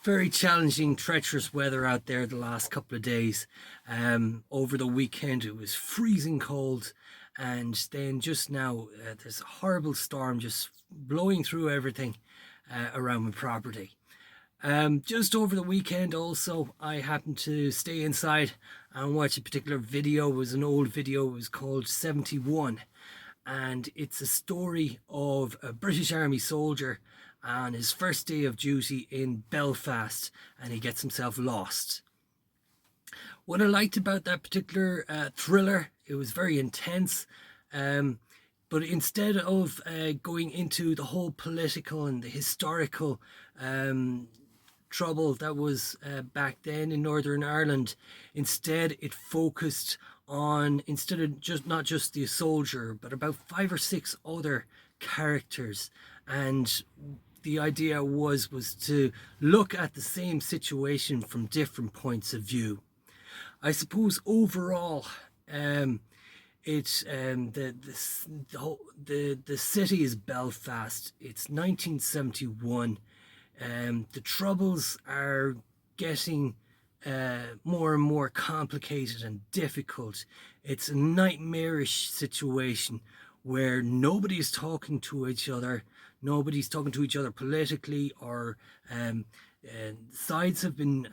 Very challenging, treacherous weather out there the last couple of days. Over the weekend, it was freezing cold, and then just now, there's a horrible storm just blowing through everything around my property. Just over the weekend, also, I happened to stay inside and watch a particular video. It was an old video. It was called 71, and it's a story of a British Army soldier on his first day of duty in Belfast, and he gets himself lost. What I liked about that particular thriller, it was very intense, but instead of going into the whole political and the historical trouble that was back then in Northern Ireland, instead it focused on, instead of just not just the soldier, but about 5 or 6 other characters. And the idea was to look at the same situation from different points of view. I suppose overall, it's the city is Belfast. It's 1971. The troubles are getting more and more complicated and difficult. It's a nightmarish situation where nobody's talking to each other. Nobody's talking to each other politically, or sides have been,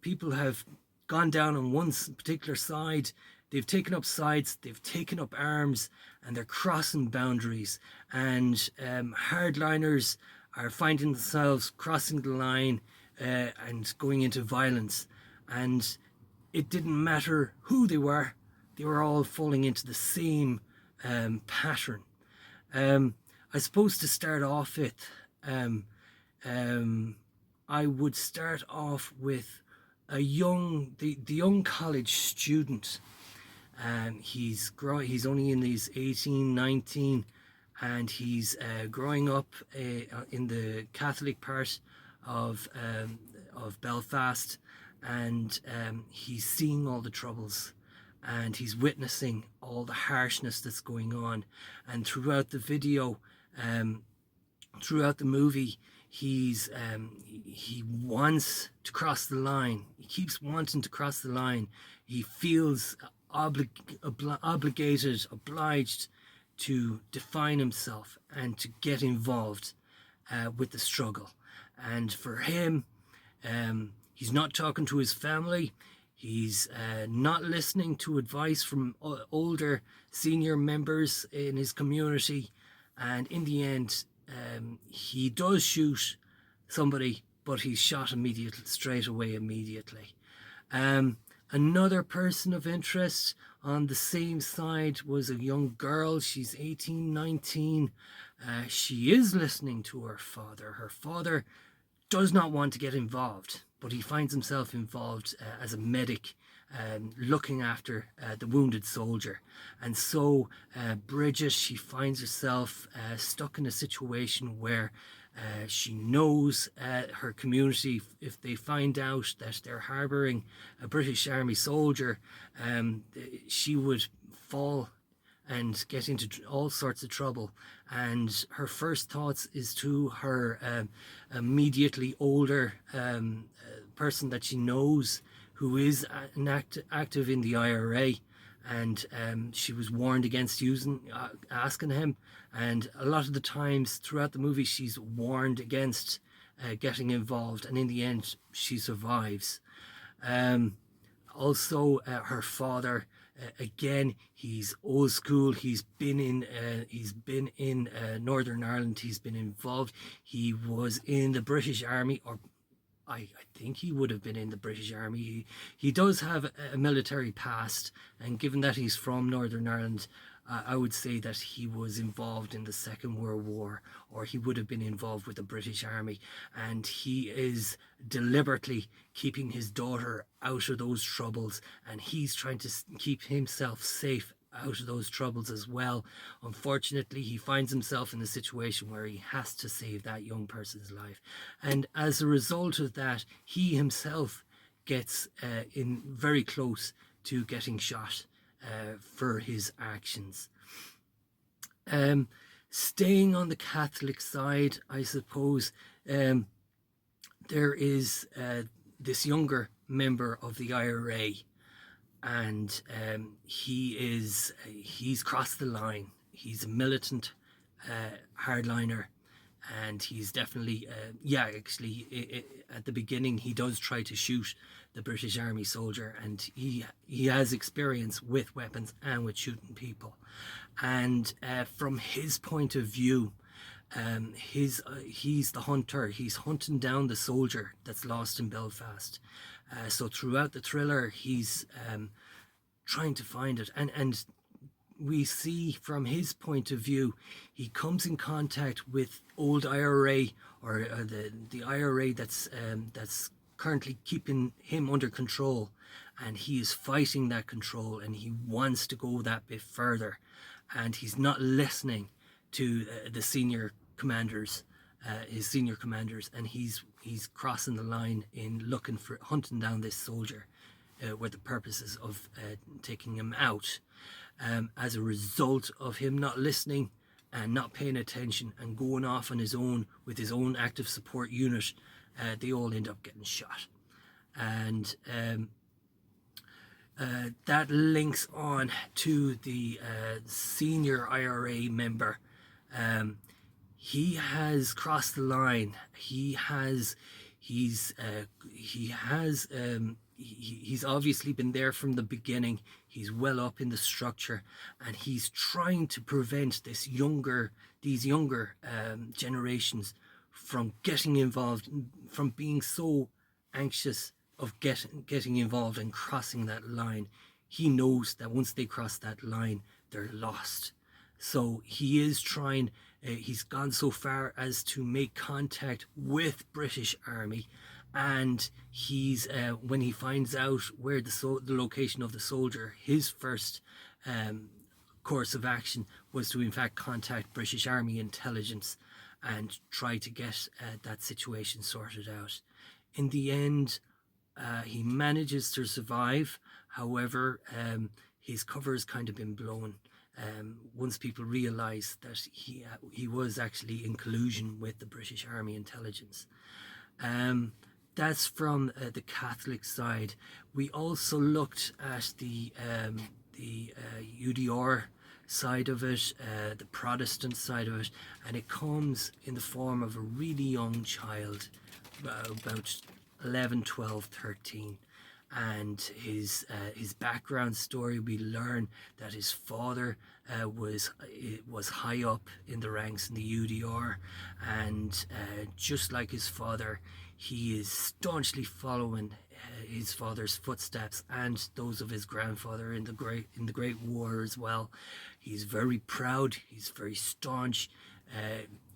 people have gone down on one particular side. They've taken up sides, they've taken up arms, and they're crossing boundaries. And hardliners are finding themselves crossing the line and going into violence. And it didn't matter who they were all falling into the same pattern. I suppose to start off with, I would start off with the young college student. He's only in his 18, 19, and he's growing up in the Catholic part of Belfast, and he's seeing all the troubles, and he's witnessing all the harshness that's going on. And throughout the video, throughout the movie, he wants to cross the line. He keeps wanting to cross the line. He feels obligated, obliged to define himself and to get involved with the struggle. And for him, he's not talking to his family. He's not listening to advice from older senior members in his community. And in the end, he does shoot somebody, but he's shot straight away immediately. Another person of interest on the same side was a young girl. She's 18, 19. She is listening to her father. Her father does not want to get involved, but he finds himself involved as a medic, looking after the wounded soldier. And so Bridget, she finds herself stuck in a situation where she knows her community, if they find out that they're harbouring a British Army soldier, she would fall and get into all sorts of trouble. And her first thoughts is to her immediately older person that she knows, who is active in the IRA, and she was warned against asking him. And a lot of the times throughout the movie, she's warned against getting involved, and in the end, she survives. Also, her father, again, he's old school. He's been in Northern Ireland. He's been involved. He was in the British Army, or I think he would have been in the British Army. He does have a military past, and given that he's from Northern Ireland, I would say that he was involved in the Second World War, or he would have been involved with the British Army. And he is deliberately keeping his daughter out of those troubles, and he's trying to keep himself safe out of those troubles as well. Unfortunately, he finds himself in a situation where he has to save that young person's life, and as a result of that, he himself gets in very close to getting shot for his actions. Staying on the Catholic side, I suppose, there is this younger member of the IRA, and he's crossed the line. He's a militant hardliner, and he's definitely at the beginning he does try to shoot the British Army soldier, and he has experience with weapons and with shooting people. And from his point of view, he's the hunter. He's hunting down the soldier that's lost in Belfast. So throughout the thriller, he's trying to find it, and we see from his point of view, he comes in contact with old IRA, or the IRA that's currently keeping him under control, and he is fighting that control, and he wants to go that bit further, and he's not listening to the senior commanders, his senior commanders, and he's crossing the line in hunting down this soldier with the purposes of taking him out. As a result of him not listening and not paying attention and going off on his own with his own active support unit, they all end up getting shot. And that links on to the senior IRA member. He has crossed the line. He's obviously been there from the beginning. He's well up in the structure, and he's trying to prevent these younger generations from getting involved, from being so anxious of getting involved and crossing that line. He knows that once they cross that line, they're lost. So he is trying. He's gone so far as to make contact with British Army. And he's when he finds out where the location of the soldier, his first course of action was to in fact contact British Army intelligence and try to get that situation sorted out. In the end, he manages to survive. However, his cover has kind of been blown once people realise that he was actually in collusion with the British Army intelligence. That's from the Catholic side. We also looked at the UDR side of it, the Protestant side of it, and it comes in the form of a really young child, about 11, 12, 13. And his background story, we learn that his father was high up in the ranks in the UDR, and just like his father, he is staunchly following his father's footsteps and those of his grandfather in the Great War as well. He's very proud. He's very staunch.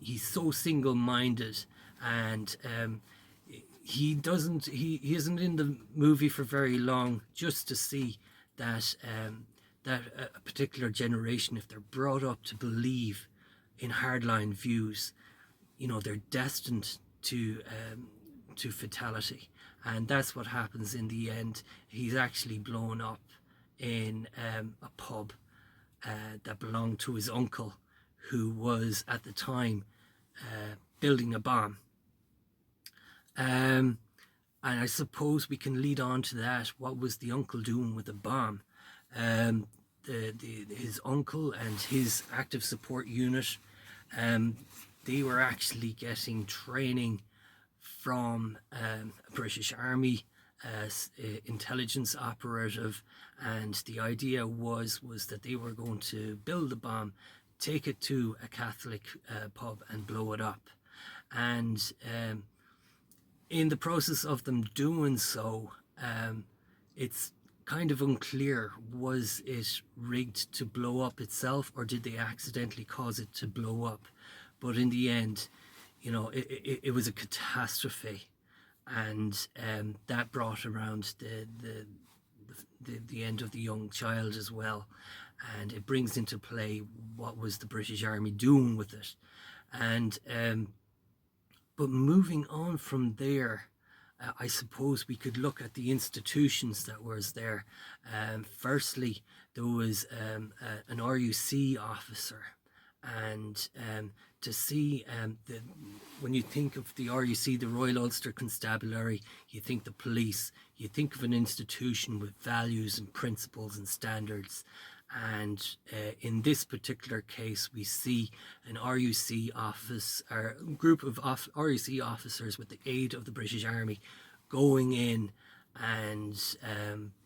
He's so single-minded, and he isn't in the movie for very long, just to see that that a particular generation, if they're brought up to believe in hardline views, they're destined to fatality. And that's what happens in the end. He's actually blown up in a pub that belonged to his uncle, who was at the time building a bomb. And I suppose we can lead on to that. What was the uncle doing with the bomb? His uncle and his active support unit, they were actually getting training from a British Army intelligence operative, and the idea was that they were going to build the bomb, take it to a Catholic pub and blow it up. And in the process of them doing so, it's kind of unclear, was it rigged to blow up itself, or did they accidentally cause it to blow up? But in the end, it was a catastrophe, and that brought around the end of the young child as well, and it brings into play what was the British Army doing with it. And but moving on from there, I suppose we could look at the institutions that was there. Firstly, there was an RUC officer, and to see when you think of the RUC, the Royal Ulster Constabulary, you think the police, you think of an institution with values and principles and standards. And in this particular case, we see an RUC office, or a group of RUC officers with the aid of the British Army going in and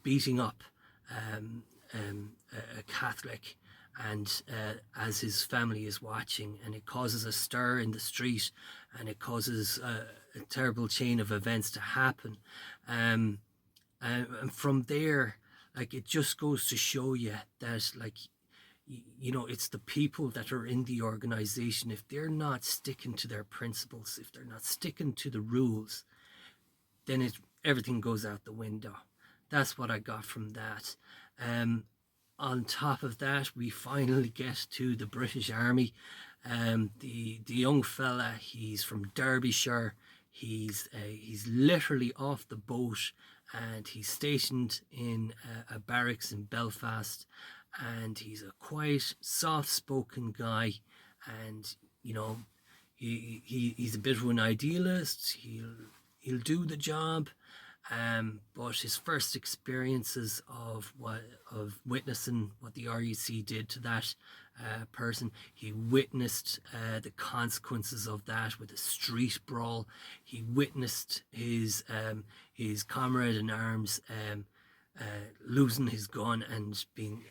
beating up a Catholic, and as his family is watching, and it causes a stir in the street, and it causes a terrible chain of events to happen, and from there, like, it just goes to show you that, like, you know, it's the people that are in the organization. If they're not sticking to their principles, if they're not sticking to the rules, then everything goes out the window. That's what I got from that. On top of that, we finally get to the British Army. The young fella, he's from Derbyshire. He's literally off the boat, and he's stationed in a barracks in Belfast, and he's a quiet, soft-spoken guy, and, you know, he's a bit of an idealist. He'll do the job, but his first experiences of witnessing what the RUC did to that person, he witnessed the consequences of that with a street brawl. He witnessed his comrade in arms losing his gun and being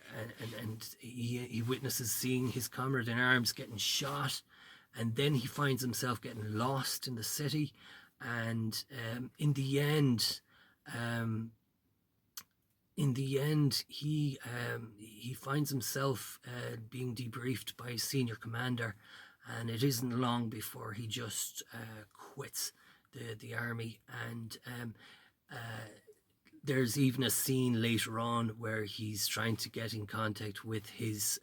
and he witnesses seeing his comrade in arms getting shot, and then he finds himself getting lost in the city, and in the end he finds himself being debriefed by his senior commander, and it isn't long before he just quits the army. And there's even a scene later on where he's trying to get in contact with his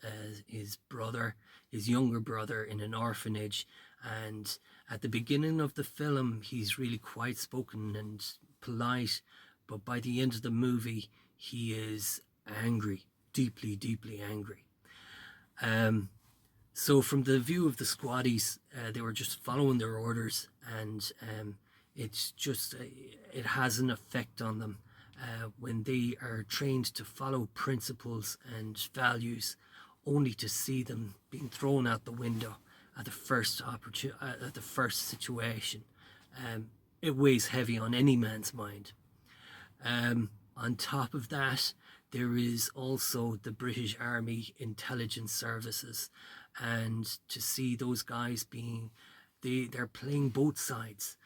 brother, his younger brother, in an orphanage. And at the beginning of the film, he's really quiet spoken and polite, but by the end of the movie, he is angry, deeply, deeply angry. So from the view of the squaddies, they were just following their orders, and it's just it has an effect on them when they are trained to follow principles and values, only to see them being thrown out the window at the first opportunity, at the first situation. It weighs heavy on any man's mind. On top of that, there is also the British Army Intelligence Services, and to see those guys they're playing both sides.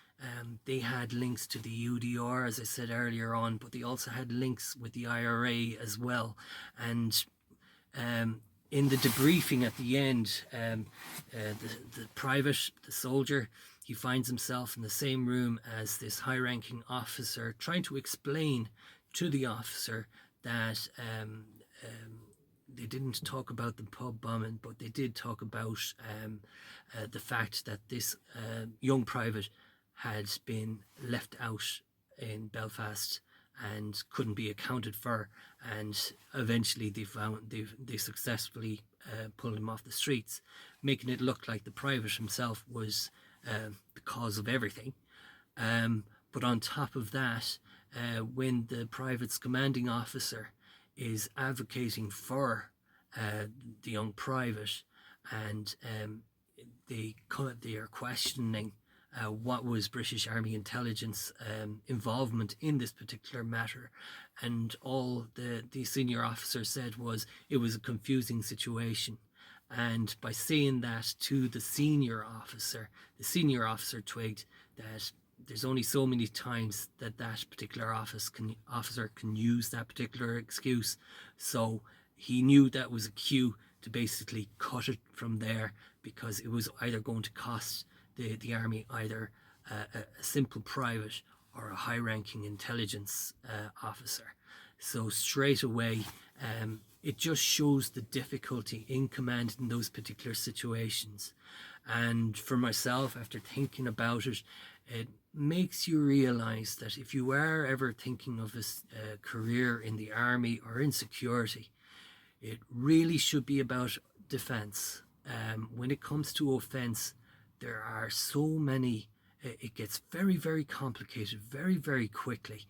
They had links to the UDR, as I said earlier on, but they also had links with the IRA as well. And in the debriefing at the end, the private, the soldier, he finds himself in the same room as this high-ranking officer, trying to explain to the officer that they didn't talk about the pub bombing, but they did talk about the fact that this young private had been left out in Belfast and couldn't be accounted for, and eventually they successfully pulled him off the streets, making it look like the private himself was the cause of everything. But on top of that, when the private's commanding officer is advocating for the young private, and they are questioning what was British Army intelligence involvement in this particular matter, and all the senior officer said was it was a confusing situation. And by saying that to the senior officer twigged that there's only so many times that particular officer can use that particular excuse. So he knew that was a cue to basically cut it from there, because it was either going to cost the army either a simple private or a high-ranking intelligence officer. So straight away, it just shows the difficulty in command in those particular situations. And for myself, after thinking about it, it makes you realize that if you are ever thinking of a career in the army or in security, it really should be about defense. when it comes to offence, there are so many. It gets very, very complicated very, very quickly.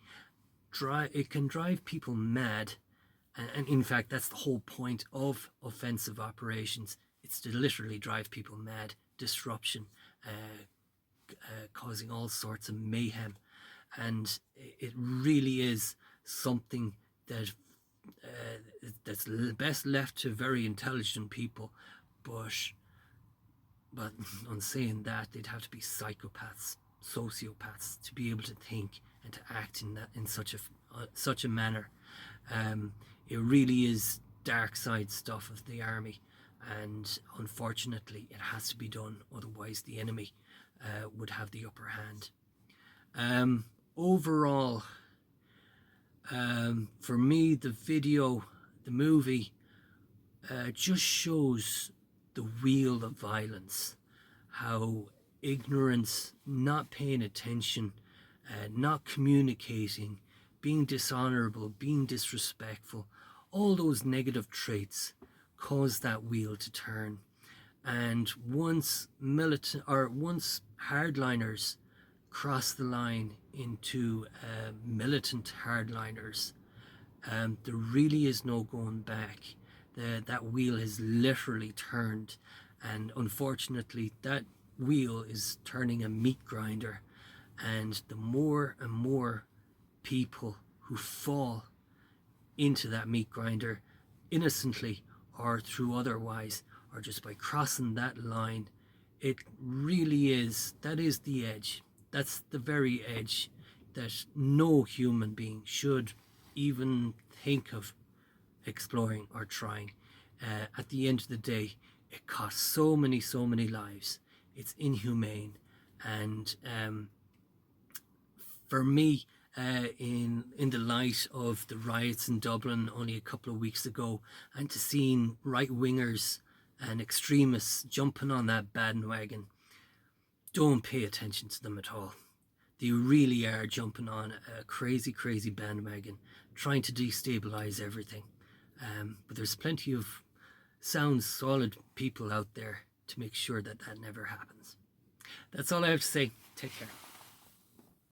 It can drive people mad, and in fact, that's the whole point of offensive operations. It's to literally drive people mad, disruption, causing all sorts of mayhem, and it really is something that that's best left to very intelligent people. But on saying that, they'd have to be psychopaths, sociopaths, to be able to think and to act in such a manner. It really is dark side stuff of the army, and unfortunately, it has to be done. Otherwise, the enemy would have the upper hand. Overall, for me, the movie, just shows the wheel of violence, how ignorance, not paying attention, not communicating, being dishonorable, being disrespectful, all those negative traits cause that wheel to turn. And once hardliners cross the line into militant hardliners, there really is no going back. That wheel has literally turned, and unfortunately that wheel is turning a meat grinder, and the more and more people who fall into that meat grinder, innocently or through otherwise, or just by crossing that line, it really is, that is the edge. That's the very edge that no human being should even think of exploring or trying. At the end of the day, it costs so many lives. It's inhumane, and for me, in the light of the riots in Dublin only a couple of weeks ago, and to seeing right-wingers and extremists jumping on that bandwagon, don't pay attention to them at all. They really are jumping on a crazy bandwagon, trying to destabilize everything. But there's plenty of sound, solid people out there to make sure that that never happens. That's all I have to say. Take care.